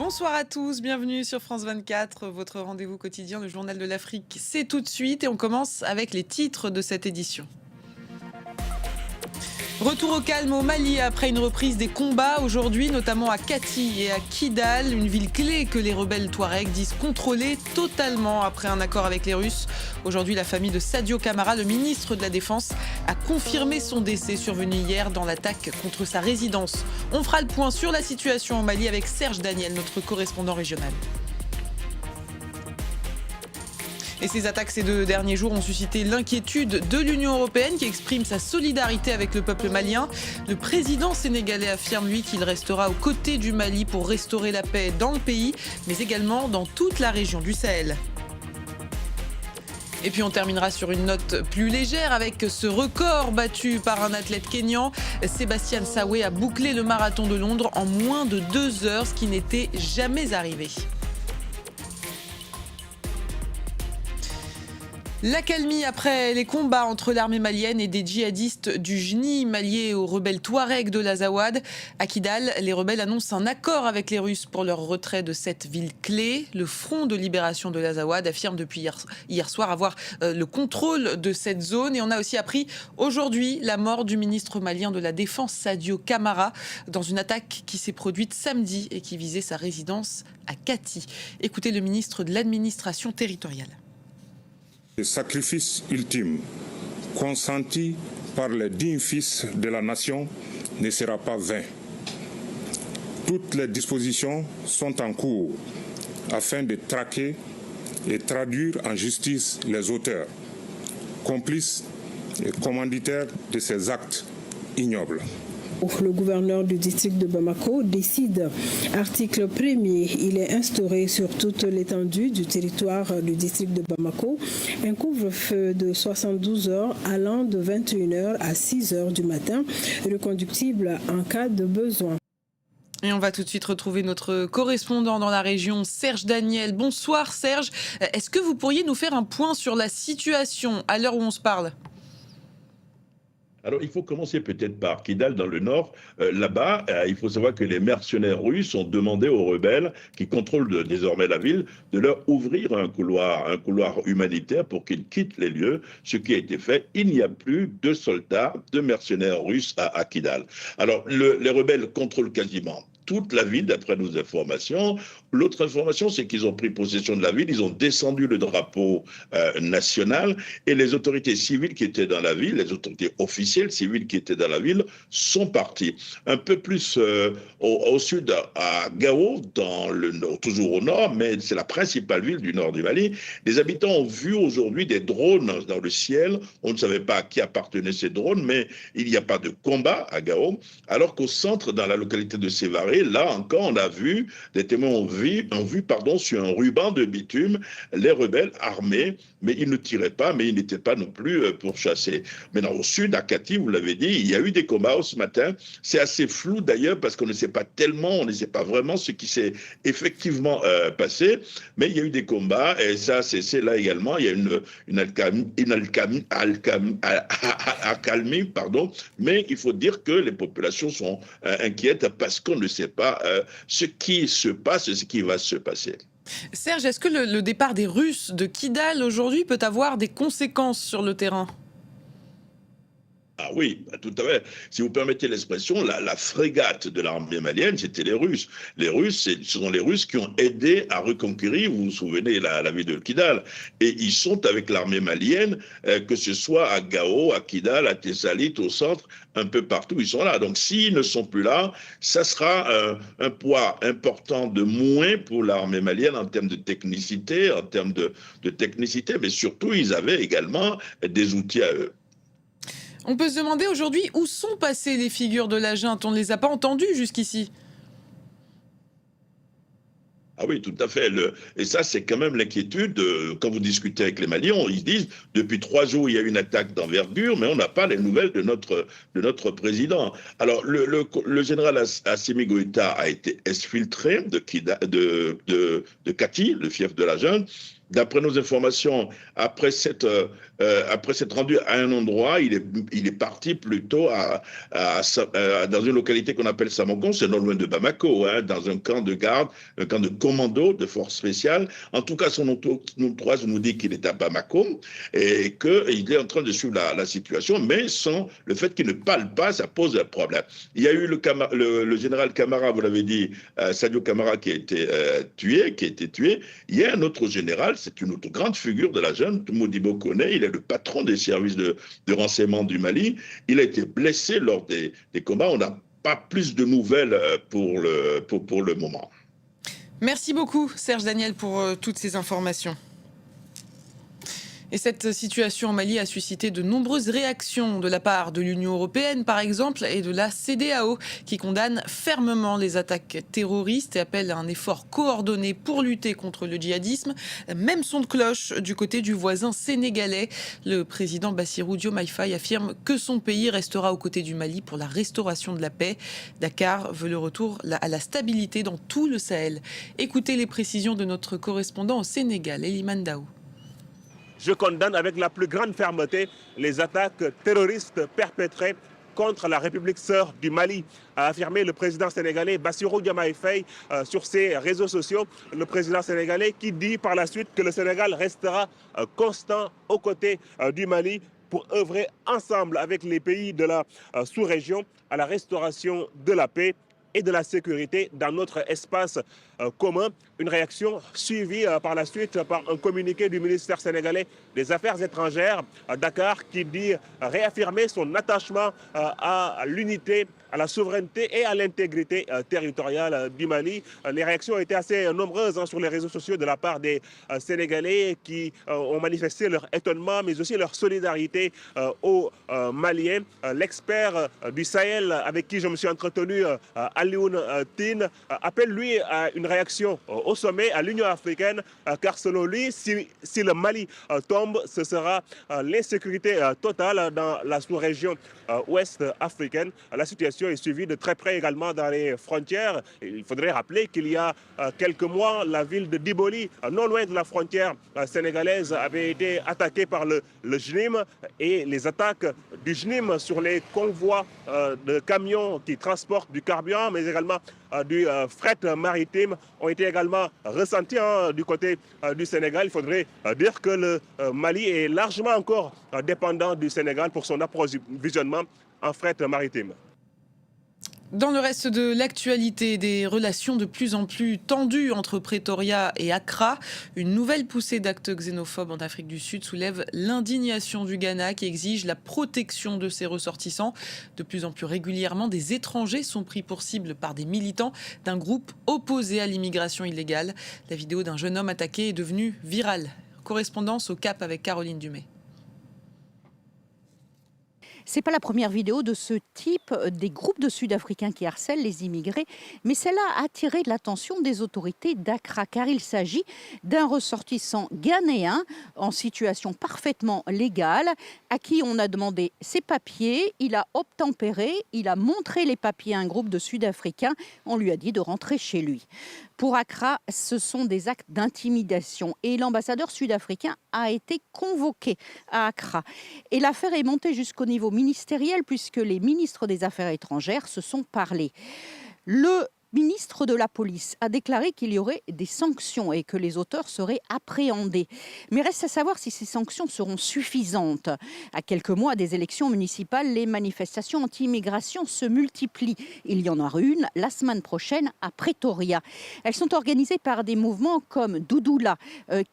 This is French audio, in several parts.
Bonsoir à tous, bienvenue sur France 24, votre rendez-vous quotidien, le journal de l'Afrique. C'est tout de suite et on commence avec les titres de cette édition. Retour au calme au Mali après une reprise des combats aujourd'hui, notamment à Kati et à Kidal, une ville clé que les rebelles Touaregs disent contrôler totalement après un accord avec les Russes. Aujourd'hui, la famille de Sadio Camara, le ministre de la Défense, a confirmé son décès survenu hier dans l'attaque contre sa résidence. On fera le point sur la situation au Mali avec Serge Daniel, notre correspondant régional. Et ces attaques ces 2 derniers jours ont suscité l'inquiétude de l'Union européenne qui exprime sa solidarité avec le peuple malien. Le président sénégalais affirme, lui, qu'il restera aux côtés du Mali pour restaurer la paix dans le pays, mais également dans toute la région du Sahel. Et puis on terminera sur une note plus légère avec ce record battu par un athlète kényan. Sébastien Sawe a bouclé le marathon de Londres en moins de 2 heures, ce qui n'était jamais arrivé. L'accalmie après les combats entre l'armée malienne et des djihadistes du GNI malliés aux rebelles Touaregs de l'Azawad. À Kidal, les rebelles annoncent un accord avec les Russes pour leur retrait de cette ville clé. Le Front de libération de l'Azawad affirme depuis hier soir avoir le contrôle de cette zone. Et on a aussi appris aujourd'hui la mort du ministre malien de la Défense, Sadio Camara, dans une attaque qui s'est produite samedi et qui visait sa résidence à Kati. Écoutez le ministre de l'administration territoriale. Le sacrifice ultime consenti par les dignes fils de la nation ne sera pas vain. Toutes les dispositions sont en cours afin de traquer et traduire en justice les auteurs, complices et commanditaires de ces actes ignobles. Le gouverneur du district de Bamako décide, article 1er, il est instauré sur toute l'étendue du territoire du district de Bamako un couvre-feu de 72 heures allant de 21 heures à 6 heures du matin, reconductible en cas de besoin. Et on va tout de suite retrouver notre correspondant dans la région, Serge Daniel. Bonsoir Serge, est-ce que vous pourriez nous faire un point sur la situation à l'heure où on se parle ? Alors, il faut commencer peut-être par Kidal, dans le nord. Là-bas, il faut savoir que les mercenaires russes ont demandé aux rebelles, qui contrôlent désormais la ville, de leur ouvrir un couloir humanitaire pour qu'ils quittent les lieux, ce qui a été fait. Il n'y a plus de soldats, de mercenaires russes à Kidal. Alors, les rebelles contrôlent quasiment toute la ville, d'après nos informations. L'autre information, c'est qu'ils ont pris possession de la ville, ils ont descendu le drapeau national, et les autorités civiles qui étaient dans la ville, les autorités officielles civiles qui étaient dans la ville, sont parties. Un peu plus au sud, à Gao, toujours au nord, mais c'est la principale ville du nord du Mali, les habitants ont vu aujourd'hui des drones dans le ciel. On ne savait pas à qui appartenaient ces drones, mais il n'y a pas de combat à Gao, alors qu'au centre, dans la localité de Sévaré, là encore, on a vu, des témoins ont vu sur un ruban de bitume les rebelles armés, mais ils ne tiraient pas, mais ils n'étaient pas non plus pourchassés. Maintenant, au sud, à Kati, vous l'avez dit, il y a eu des combats ce matin. C'est assez flou d'ailleurs parce qu'on ne sait pas tellement, on ne sait pas vraiment ce qui s'est effectivement passé, mais il y a eu des combats et ça, c'est là également, il y a une accalmie, mais il faut dire que les populations sont inquiètes parce qu'on ne sait pas ce qui se passe et ce qui va se passer. Serge, est-ce que le départ des Russes de Kidal aujourd'hui peut avoir des conséquences sur le terrain ? Ah oui, tout à fait. Si vous permettez l'expression, la frégate de l'armée malienne, c'était les Russes. Les Russes, ce sont les Russes qui ont aidé à reconquérir, vous vous souvenez, la ville de Kidal. Et ils sont avec l'armée malienne, que ce soit à Gao, à Kidal, à Tessalit, au centre, un peu partout, ils sont là. Donc s'ils ne sont plus là, ça sera un poids important de moins pour l'armée malienne en termes de technicité, mais surtout, ils avaient également des outils à eux. On peut se demander aujourd'hui où sont passées les figures de la junte. On ne les a pas entendues jusqu'ici. Ah oui, tout à fait. Et ça, c'est quand même l'inquiétude. Quand vous discutez avec les Maliens, ils disent, depuis 3 jours, il y a eu une attaque d'envergure, mais on n'a pas les nouvelles de notre président. Alors, le général Assimi Goïta a été exfiltré de Kati, le fief de la junte. D'après nos informations, après s'être rendu à un endroit, il est parti plutôt dans une localité qu'on appelle Samogon, c'est non loin de Bamako, hein, dans un camp de garde, un camp de commando de force spéciale. En tout cas, son entourage nous dit qu'il est à Bamako et qu'il est en train de suivre la situation, mais sans le fait qu'il ne parle pas, ça pose un problème. Il y a eu le général Camara, vous l'avez dit, Sadio Camara, qui a été tué. Il y a un autre général, c'est une autre grande figure de la jeune, Modibo Kone, il est le patron des services de renseignement du Mali. Il a été blessé lors des combats. On n'a pas plus de nouvelles pour le moment. Merci beaucoup, Serge Daniel, pour toutes ces informations. Et cette situation au Mali a suscité de nombreuses réactions de la part de l'Union européenne, par exemple, et de la CEDEAO, qui condamne fermement les attaques terroristes et appelle à un effort coordonné pour lutter contre le djihadisme. Même son de cloche du côté du voisin sénégalais. Le président Bassirou Diomaye Faye affirme que son pays restera aux côtés du Mali pour la restauration de la paix. Dakar veut le retour à la stabilité dans tout le Sahel. Écoutez les précisions de notre correspondant au Sénégal, Eliman Daou. Je condamne avec la plus grande fermeté les attaques terroristes perpétrées contre la République sœur du Mali, a affirmé le président sénégalais Bassirou Diomaye Faye sur ses réseaux sociaux. Le président sénégalais qui dit par la suite que le Sénégal restera constant aux côtés du Mali pour œuvrer ensemble avec les pays de la sous-région à la restauration de la paix et de la sécurité dans notre espace commun. Une réaction suivie par la suite par un communiqué du ministère sénégalais des Affaires étrangères à Dakar qui dit réaffirmer son attachement à l'unité, à la souveraineté et à l'intégrité territoriale du Mali. Les réactions ont été assez nombreuses sur les réseaux sociaux de la part des Sénégalais qui ont manifesté leur étonnement mais aussi leur solidarité aux Maliens. L'expert du Sahel avec qui je me suis entretenu, Alioune Tine, appelle lui à une réaction au sommet, à l'Union africaine, car selon lui, si le Mali tombe, ce sera l'insécurité totale dans la sous-région ouest africaine. La situation est suivie de très près également dans les frontières. Il faudrait rappeler qu'il y a quelques mois, la ville de Diboli, non loin de la frontière sénégalaise, avait été attaquée par le JNIM, et les attaques du JNIM sur les convois de camions qui transportent du carburant, mais également du fret maritime ont été également ressentis du côté du Sénégal. Il faudrait dire que le Mali est largement encore dépendant du Sénégal pour son approvisionnement en fret maritime. Dans le reste de l'actualité, des relations de plus en plus tendues entre Pretoria et Accra. Une nouvelle poussée d'actes xénophobes en Afrique du Sud soulève l'indignation du Ghana qui exige la protection de ses ressortissants. De plus en plus régulièrement, des étrangers sont pris pour cible par des militants d'un groupe opposé à l'immigration illégale. La vidéo d'un jeune homme attaqué est devenue virale. Correspondance au Cap avec Caroline Dumay. C'est pas la première vidéo de ce type, des groupes de Sud-Africains qui harcèlent les immigrés, mais celle-là a attiré l'attention des autorités d'Accra, car il s'agit d'un ressortissant ghanéen en situation parfaitement légale, à qui on a demandé ses papiers, il a obtempéré, il a montré les papiers à un groupe de Sud-Africains, on lui a dit de rentrer chez lui. Pour Accra, ce sont des actes d'intimidation et l'ambassadeur sud-africain a été convoqué à Accra. Et l'affaire est montée jusqu'au niveau ministériel puisque les ministres des Affaires étrangères se sont parlé. Le ministre de la Police a déclaré qu'il y aurait des sanctions et que les auteurs seraient appréhendés. Mais reste à savoir si ces sanctions seront suffisantes. À quelques mois des élections municipales, les manifestations anti-immigration se multiplient. Il y en aura une la semaine prochaine à Pretoria. Elles sont organisées par des mouvements comme Doudoula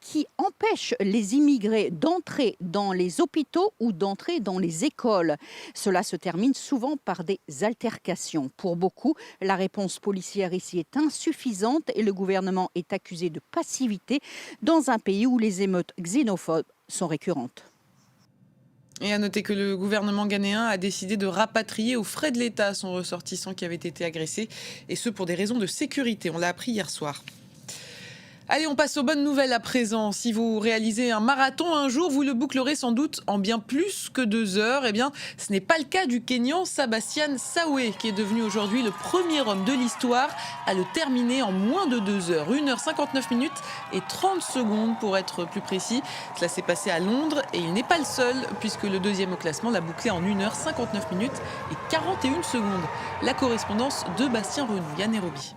qui empêchent les immigrés d'entrer dans les hôpitaux ou d'entrer dans les écoles. Cela se termine souvent par des altercations. Pour beaucoup, la réponse policière ici est insuffisante et le gouvernement est accusé de passivité dans un pays où les émeutes xénophobes sont récurrentes. Et à noter que le gouvernement ghanéen a décidé de rapatrier aux frais de l'État son ressortissant qui avait été agressé, et ce pour des raisons de sécurité. On l'a appris hier soir. Allez, on passe aux bonnes nouvelles à présent. Si vous réalisez un marathon un jour, vous le bouclerez sans doute en bien plus que 2 heures. Eh bien, ce n'est pas le cas du Kényan Sabastian Sawe, qui est devenu aujourd'hui le premier homme de l'histoire à le terminer en moins de 2 heures. 1h59 minutes et 30 secondes pour être plus précis. Cela s'est passé à Londres et il n'est pas le seul, puisque le deuxième au classement l'a bouclé en 1h59 minutes et 41 secondes. La correspondance de Bastien Renou, Yann Nairobi.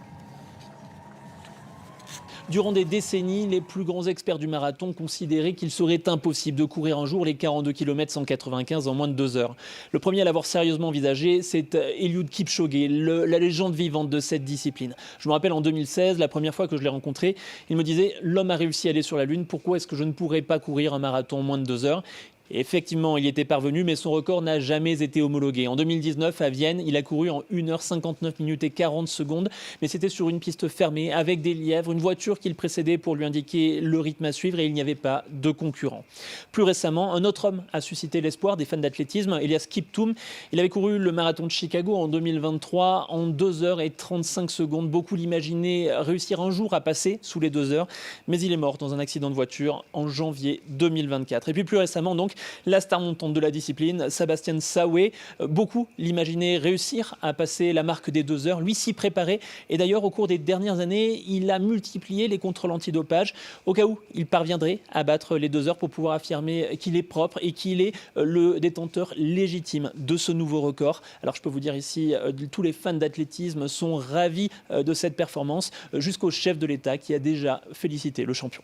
Durant des décennies, les plus grands experts du marathon considéraient qu'il serait impossible de courir un jour les 42 km 195 en moins de 2 heures. Le premier à l'avoir sérieusement envisagé, c'est Eliud Kipchoge, la légende vivante de cette discipline. Je me rappelle en 2016, la première fois que je l'ai rencontré, il me disait « L'homme a réussi à aller sur la Lune, pourquoi est-ce que je ne pourrais pas courir un marathon en moins de 2 heures ?» Et effectivement, il y était parvenu, mais son record n'a jamais été homologué. En 2019, à Vienne, il a couru en 1h59 minutes et 40 secondes, mais c'était sur une piste fermée, avec des lièvres, une voiture qui le précédait pour lui indiquer le rythme à suivre, et il n'y avait pas de concurrent. Plus récemment, un autre homme a suscité l'espoir des fans d'athlétisme, Elias Kiptoum. Il avait couru le marathon de Chicago en 2023 en 2h35 secondes. Beaucoup l'imaginaient réussir un jour à passer sous les 2 heures, mais il est mort dans un accident de voiture en janvier 2024. Et puis plus récemment, donc, la star montante de la discipline, Sabastian Sawe. Beaucoup l'imaginaient réussir à passer la marque des 2 heures. Lui s'y préparait. Et d'ailleurs, au cours des dernières années, il a multiplié les contrôles antidopage au cas où il parviendrait à battre les 2 heures pour pouvoir affirmer qu'il est propre et qu'il est le détenteur légitime de ce nouveau record. Alors je peux vous dire ici, tous les fans d'athlétisme sont ravis de cette performance, jusqu'au chef de l'État qui a déjà félicité le champion.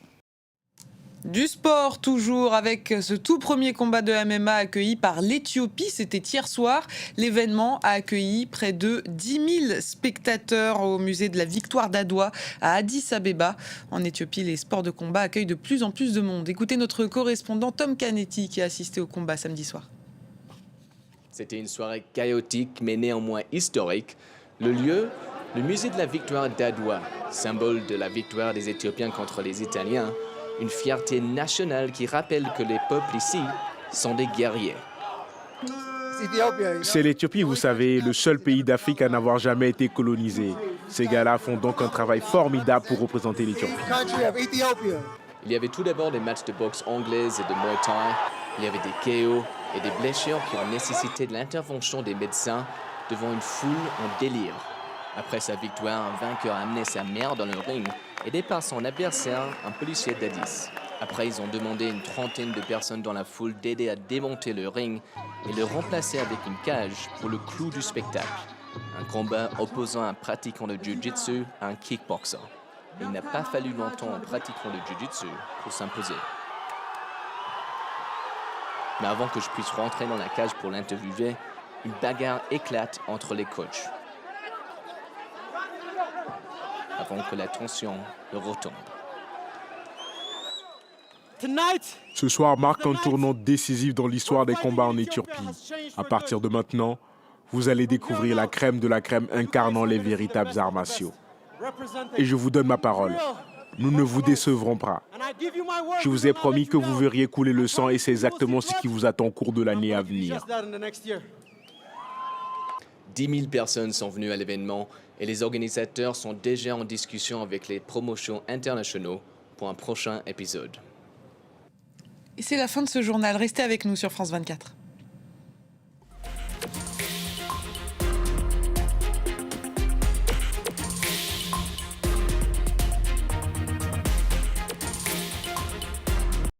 Du sport toujours, avec ce tout premier combat de MMA accueilli par l'Éthiopie. C'était hier soir. L'événement a accueilli près de 10 000 spectateurs au musée de la Victoire d'Adwa à Addis Abeba. En Éthiopie, les sports de combat accueillent de plus en plus de monde. Écoutez notre correspondant Tom Canetti qui a assisté au combat samedi soir. C'était une soirée chaotique mais néanmoins historique. Le lieu, le musée de la Victoire d'Adwa, symbole de la victoire des Éthiopiens contre les Italiens. Une fierté nationale qui rappelle que les peuples ici sont des guerriers. C'est l'Éthiopie, vous savez, le seul pays d'Afrique à n'avoir jamais été colonisé. Ces gars-là font donc un travail formidable pour représenter l'Éthiopie. Il y avait tout d'abord des matchs de boxe anglaise et de Muay Thai. Il y avait des KO et des blessures qui ont nécessité de l'intervention des médecins devant une foule en délire. Après sa victoire, un vainqueur a amené sa mère dans le ring, aidé par son adversaire, un policier d'Addis. Après, ils ont demandé une trentaine de personnes dans la foule d'aider à démonter le ring et le remplacer avec une cage pour le clou du spectacle. Un combat opposant un pratiquant de jiu-jitsu à un kickboxer. Il n'a pas fallu longtemps à un pratiquant de jiu-jitsu pour s'imposer. Mais avant que je puisse rentrer dans la cage pour l'interviewer, une bagarre éclate entre les coachs. Avant que la tension ne retombe. Ce soir marque un tournant décisif dans l'histoire des combats en Éthiopie. À partir de maintenant, vous allez découvrir la crème de la crème incarnant les véritables arts martiaux. Et je vous donne ma parole, nous ne vous décevrons pas. Je vous ai promis que vous verriez couler le sang et c'est exactement ce qui vous attend au cours de l'année à venir. 10 000 personnes sont venues à l'événement et les organisateurs sont déjà en discussion avec les promotions internationaux pour un prochain épisode. Et c'est la fin de ce journal. Restez avec nous sur France 24.